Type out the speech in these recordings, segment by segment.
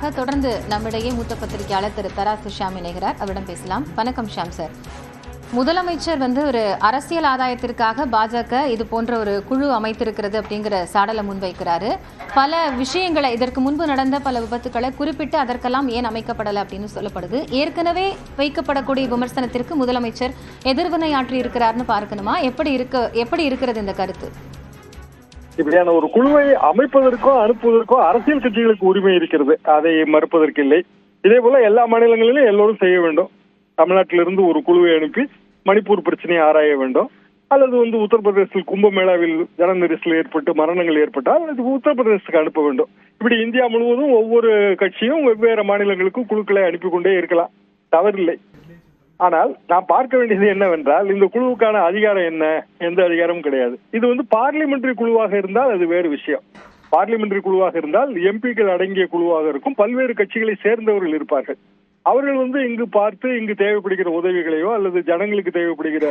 விவாதத்திற்காக தொடர்ந்து நம்மிடையே மூத்த பத்திரிகையாளர் திரு தராசு ஷியாம் இணைகிறார். அவரிடம் பேசலாம். வணக்கம் ஷியாம் சார். முதலமைச்சர் ஒரு அரசியல் ஆதாயத்திற்காக பாஜக இது போன்ற ஒரு குழு அமைத்திருக்கிறது அப்படிங்கிற சாடலை முன்வைக்கிறாரு. பல விஷயங்களை, இதற்கு முன்பு நடந்த பல விபத்துக்களை குறிப்பிட்டு அதற்கெல்லாம் ஏன் அமைக்கப்படலை அப்படின்னு சொல்லப்படுது. ஏற்கனவே வைக்கப்படக்கூடிய விமர்சனத்திற்கு முதலமைச்சர் எதிர்வினை ஆற்றி இருக்கிறார்னு பார்க்கணுமா? எப்படி இருக்கிறது இந்த கருத்து? இப்படியான ஒரு குழுவை அமைப்பதற்கோ அனுப்புவதற்கோ அரசியல் கட்சிகளுக்கு உரிமை இருக்கிறது, அதை மறுப்பதற்கு இல்லை. இதே போல எல்லா மாநிலங்களிலும் எல்லோரும் செய்ய வேண்டும். தமிழ்நாட்டிலிருந்து ஒரு குழுவை அனுப்பி மணிப்பூர் பிரச்சனையை ஆராய வேண்டும். அல்லது உத்தரப்பிரதேசத்தில் கும்பமேளாவில் ஜன நெரிசல் ஏற்பட்டு மரணங்கள் ஏற்பட்டால் அது உத்தரப்பிரதேசத்துக்கு அனுப்ப வேண்டும். இப்படி இந்தியா முழுவதும் ஒவ்வொரு கட்சியும் வெவ்வேறு மாநிலங்களுக்கும் குழுக்களை அனுப்பி கொண்டே இருக்கலாம், தவறில்லை. ஆனால் நாம் பார்க்க வேண்டியது என்னவென்றால், இந்த குழுவுக்கான அதிகாரம் என்ன? எந்த அதிகாரமும் கிடையாது. இது பார்லிமெண்டரி குழுவாக இருந்தால் அது வேறு விஷயம். பார்லிமெண்டரி குழுவாக இருந்தால் எம்பிக்கள் அடங்கிய குழுவாக இருக்கும். பல்வேறு கட்சிகளை சேர்ந்தவர்கள் இருப்பார்கள். அவர்கள் இங்கு பார்த்து இங்கு தேவைப்படுகிற உதவிகளையோ அல்லது ஜனங்களுக்கு தேவைப்படுகிற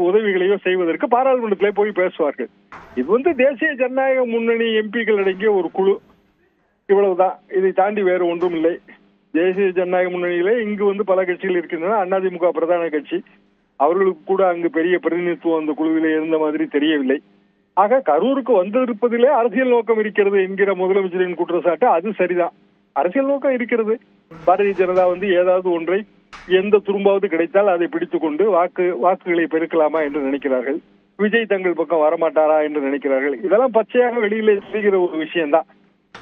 உதவிகளையோ செய்வதற்கு பாராளுமன்றத்திலே போய் பேசுவார்கள். இது தேசிய ஜனநாயக முன்னணி எம்பிக்கள் அடங்கிய ஒரு குழு, இவ்வளவுதான். இதை தாண்டி வேறு ஒன்றும் இல்லை. தேசிய ஜனநாயக முன்னணியிலே இங்கு பல கட்சிகள் இருக்கின்றன. அதிமுக பிரதான கட்சி, அவர்களுக்கு கூட அங்கு பெரிய பிரதிநிதித்துவம் அந்த குழுவிலே இருந்த மாதிரி தெரியவில்லை. ஆக கரூருக்கு வந்திருப்பதிலே அரசியல் நோக்கம் இருக்கிறது என்கிற முதலமைச்சரின் குற்றச்சாட்டு அது சரிதான். அரசியல் நோக்கம் இருக்கிறது. பாரதிய ஜனதா ஏதாவது ஒன்றை, எந்த துரும்பாவது கிடைத்தால் அதை பிடித்துக் கொண்டு வாக்குகளை பெருக்கலாமா என்று நினைக்கிறார்கள். விஜய் தங்கள் பக்கம் வரமாட்டாரா என்று நினைக்கிறார்கள். இதெல்லாம் பச்சையாக வெளியிலே செய்கிற ஒரு விஷயம்தான்.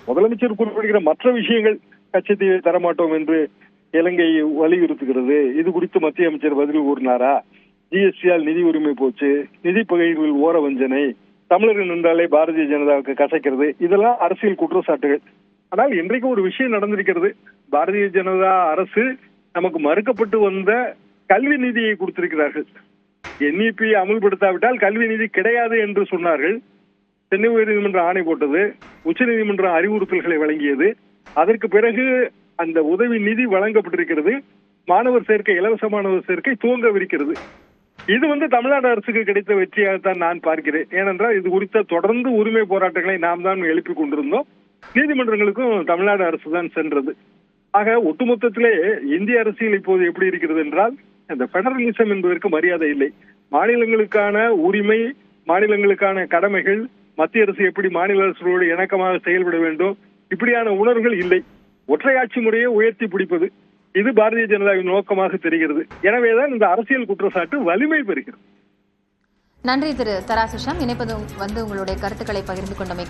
முதலமைச்சர் குறிப்பிடுகிற மற்ற விஷயங்கள், கச்சத்தீவை தரமாட்டோம் என்று இலங்கை வலியுறுத்துகிறது, இது குறித்து மத்திய அமைச்சர் பதில் கூறினாரா? ஜிஎஸ்டியால் நிதி உரிமை போச்சு, நிதி பகிர்வில் ஓர வஞ்சனை, தமிழர்கள் என்றாலே பாரதிய ஜனதாவுக்கு கசக்கிறது, இதெல்லாம் அரசியல் குற்றச்சாட்டுகள். ஆனால் இன்றைக்கு ஒரு விஷயம் நடந்திருக்கிறது. பாரதிய ஜனதா அரசு நமக்கு மறுக்கப்பட்டு வந்த கல்வி நிதியை கொடுத்திருக்கிறார்கள். NEP அமல்படுத்தாவிட்டால் கல்வி நிதி கிடையாது என்று சொன்னார்கள். சென்னை உயர்நீதிமன்றம் ஆணை போட்டது, உச்ச நீதிமன்றம் அறிவுறுத்தல்களை வழங்கியது. அதற்கு பிறகு அந்த உதவி நிதி வழங்கப்பட்டிருக்கிறது. மாணவர் சேர்க்கை, இலவச மாணவர் சேர்க்கை துவங்கவிருக்கிறது. இது தமிழ்நாடு அரசுக்கு கிடைத்த வெற்றியாகத்தான் நான் பார்க்கிறேன். ஏனென்றால் இது குறித்த தொடர்ந்து உரிமை போராட்டங்களை நாம் தான் எழுப்பிக் கொண்டிருந்தோம். நீதிமன்றங்களுக்கும் தமிழ்நாடு அரசு தான் சென்றது. ஆக ஒட்டுமொத்தத்திலே இந்திய அரசியல் இப்போது எப்படி இருக்கிறது என்றால், இந்த பெடரலிசம் என்பதற்கு மரியாதை இல்லை. மாநிலங்களுக்கான உரிமை, மாநிலங்களுக்கான கடமைகள், மத்திய அரசு எப்படி மாநில அரசுகளோடு இணக்கமாக செயல்பட வேண்டும், இப்படியான உணர்வுகள் இல்லை. ஒற்றையாட்சி முறையை உயர்த்தி பிடிப்பது, இது பாரதிய ஜனதாவின் நோக்கமாக தெரிகிறது. எனவேதான் இந்த அரசியல் குற்றச்சாட்டு வலிமை பெறுகிறது. நன்றி திரு தராசு ஷியாம். இணைப்பது உங்களுடைய கருத்துக்களை பகிர்ந்து கொண்டமை